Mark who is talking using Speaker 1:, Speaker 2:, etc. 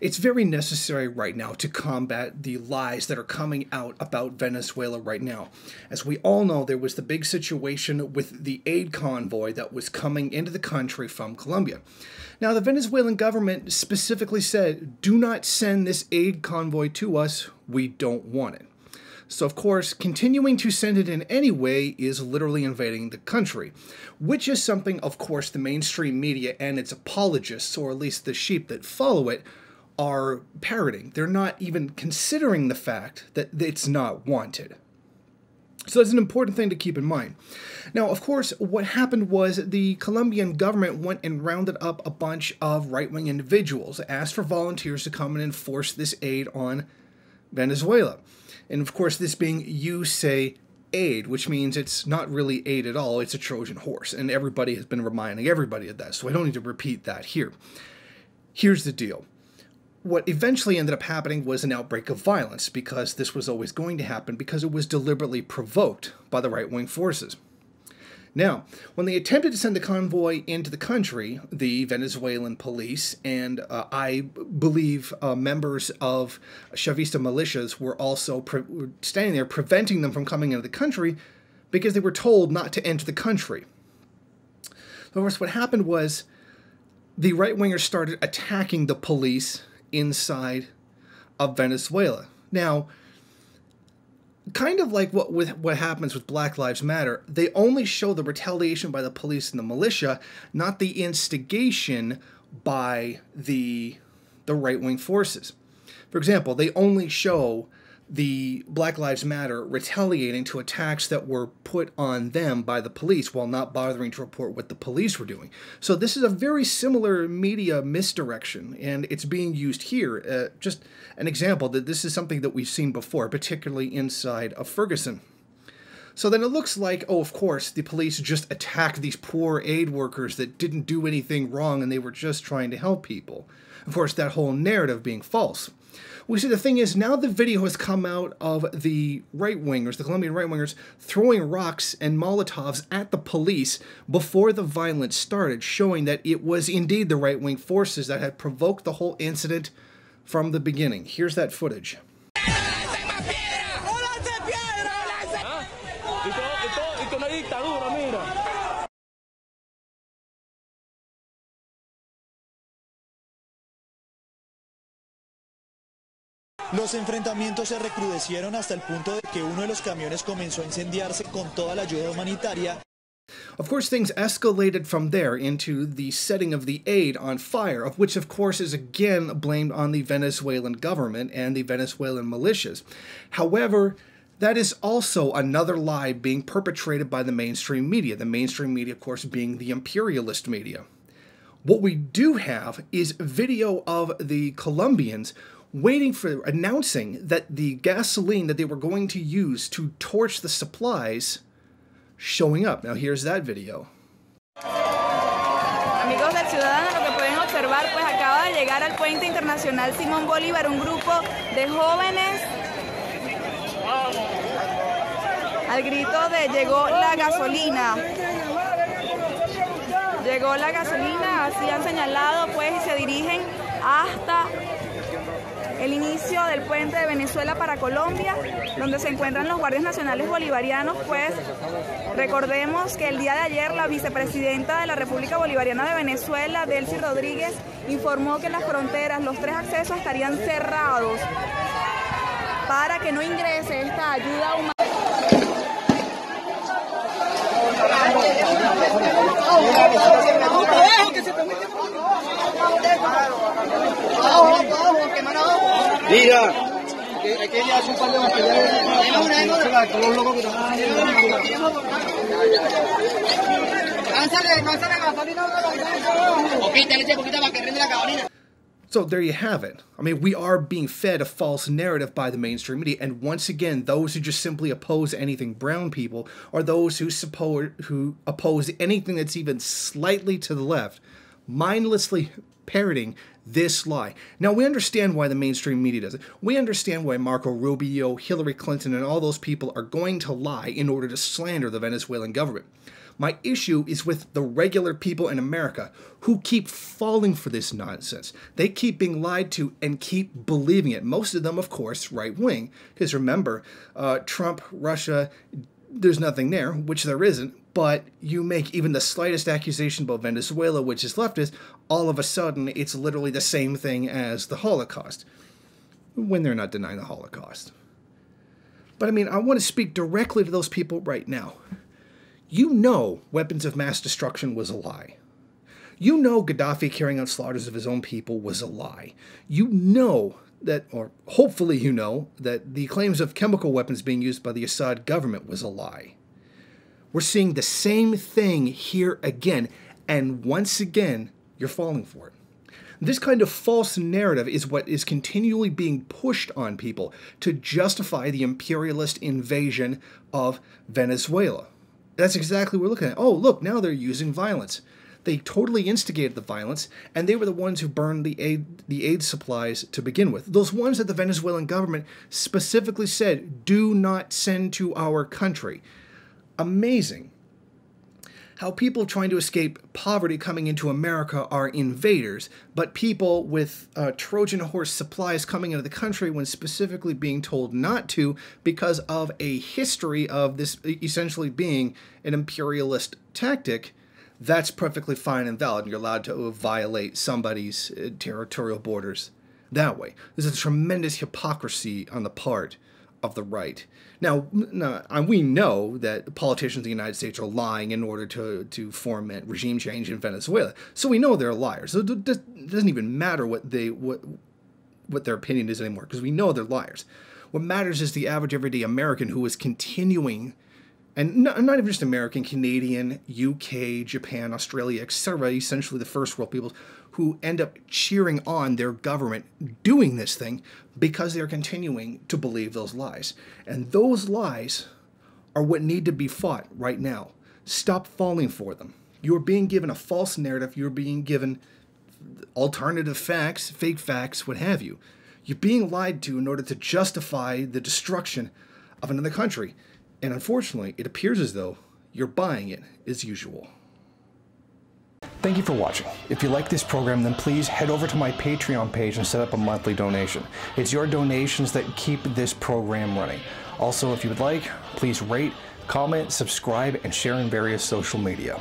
Speaker 1: It's very necessary right now to combat the lies that are coming out about Venezuela right now. As we all know, there was the big situation with the aid convoy that was coming into the country from Colombia. Now, the Venezuelan government specifically said, do not send this aid convoy to us, we don't want it. So, of course, continuing to send it in anyway is literally invading the country, which is something, of course, the mainstream media and its apologists, or at least the sheep that follow it, are parroting. They're not even considering the fact that it's not wanted. So that's an important thing to keep in mind. Now, of course, what happened was the Colombian government went and rounded up a bunch of right-wing individuals, asked for volunteers to come and enforce this aid on Venezuela. And of course, this being you say aid, which means it's not really aid at all, it's a Trojan horse. And everybody has been reminding everybody of that, so I don't need to repeat that here. Here's the deal. What eventually ended up happening was an outbreak of violence, because this was always going to happen, because it was deliberately provoked by the right-wing forces. Now, when they attempted to send the convoy into the country, the Venezuelan police and I believe members of Chavista militias were also standing there preventing them from coming into the country because they were told not to enter the country. So, of course, what happened was the right-wingers started attacking the police inside of Venezuela. Now, kind of like what happens with Black Lives Matter, they only show the retaliation by the police and the militia, not the instigation by the right-wing forces. For example, they only show the Black Lives Matter retaliating to attacks that were put on them by the police while not bothering to report what the police were doing. So this is a very similar media misdirection, and it's being used here. Just an example that this is something that we've seen before, particularly inside of Ferguson. So then it looks like, oh, of course, the police just attacked these poor aid workers that didn't do anything wrong and they were just trying to help people. Of course, that whole narrative being false. We see the thing is, now the video has come out of the right-wingers, the Colombian right-wingers, throwing rocks and Molotovs at the police before the violence started, showing that it was indeed the right-wing forces that had provoked the whole incident from the beginning. Here's that footage.
Speaker 2: Los enfrentamientos se recrudecieron hasta el punto de que uno de los camiones comenzó a incendiarse con toda la ayuda humanitaria.
Speaker 1: Of course, things escalated from there into the setting of the aid on fire, of which, of course, is again blamed on the Venezuelan government and the Venezuelan militias. However, that is also another lie being perpetrated by the mainstream media. The mainstream media, of course, being the imperialist media. What we do have is video of the Colombians announcing that the gasoline that they were going to use to torch the supplies showing up. Now here's that video.
Speaker 3: Amigos del Ciudadano, lo que pueden observar, pues acaba de llegar al puente internacional Simón Bolívar un grupo de jóvenes al grito de llegó la gasolina. Llegó la gasolina, así han señalado, pues, y se dirigen hasta el inicio del puente de Venezuela para Colombia, donde se encuentran los guardias nacionales bolivarianos. Pues recordemos que el día de ayer la vicepresidenta de la República Bolivariana de Venezuela, Delcy Rodríguez, informó que las fronteras, los 3 accesos estarían cerrados para que no ingrese esta ayuda humana.
Speaker 4: Mira, hay que llevarse un par de materiales. Todos los locos que están.
Speaker 1: So there you have it. I mean, we are being fed a false narrative by the mainstream media, and once again, those who just simply oppose anything brown people, or those who oppose anything that's even slightly to the left, mindlessly parroting this lie. Now, we understand why the mainstream media does it. We understand why Marco Rubio, Hillary Clinton, and all those people are going to lie in order to slander the Venezuelan government. My issue is with the regular people in America who keep falling for this nonsense. They keep being lied to and keep believing it. Most of them, of course, right-wing. Because remember, Trump, Russia, there's nothing there, which there isn't. But you make even the slightest accusation about Venezuela, which is leftist, all of a sudden it's literally the same thing as the Holocaust, when they're not denying the Holocaust. But I mean, I want to speak directly to those people right now. You know weapons of mass destruction was a lie. You know Gaddafi carrying out slaughters of his own people was a lie. You know that, or hopefully you know, that the claims of chemical weapons being used by the Assad government was a lie. We're seeing the same thing here again, and once again, you're falling for it. This kind of false narrative is what is continually being pushed on people to justify the imperialist invasion of Venezuela. That's exactly what we're looking at. Oh, look, now they're using violence. They totally instigated the violence, and they were the ones who burned the aid supplies to begin with. Those ones that the Venezuelan government specifically said, do not send to our country. Amazing how people trying to escape poverty coming into America are invaders, but people with Trojan horse supplies coming into the country when specifically being told not to because of a history of this essentially being an imperialist tactic, that's perfectly fine and valid. You're allowed to violate somebody's territorial borders that way. There's a tremendous hypocrisy on the part of the right. Now, we know that politicians in the United States are lying in order to foment regime change in Venezuela. So we know they're liars. So it doesn't even matter what their opinion is anymore, because we know they're liars. What matters is the average everyday American who is continuing, and not even just American, Canadian, UK, Japan, Australia, etc., essentially the first world peoples, who end up cheering on their government doing this thing because they're continuing to believe those lies. And those lies are what need to be fought right now. Stop falling for them. You're being given a false narrative. You're being given alternative facts, fake facts, what have you. You're being lied to in order to justify the destruction of another country. And unfortunately, it appears as though you're buying it as usual. Thank you for watching. If you like this program, then please head over to my Patreon page and set up a monthly donation. It's your donations that keep this program running. Also, if you would like, please rate, comment, subscribe, and share in various social media.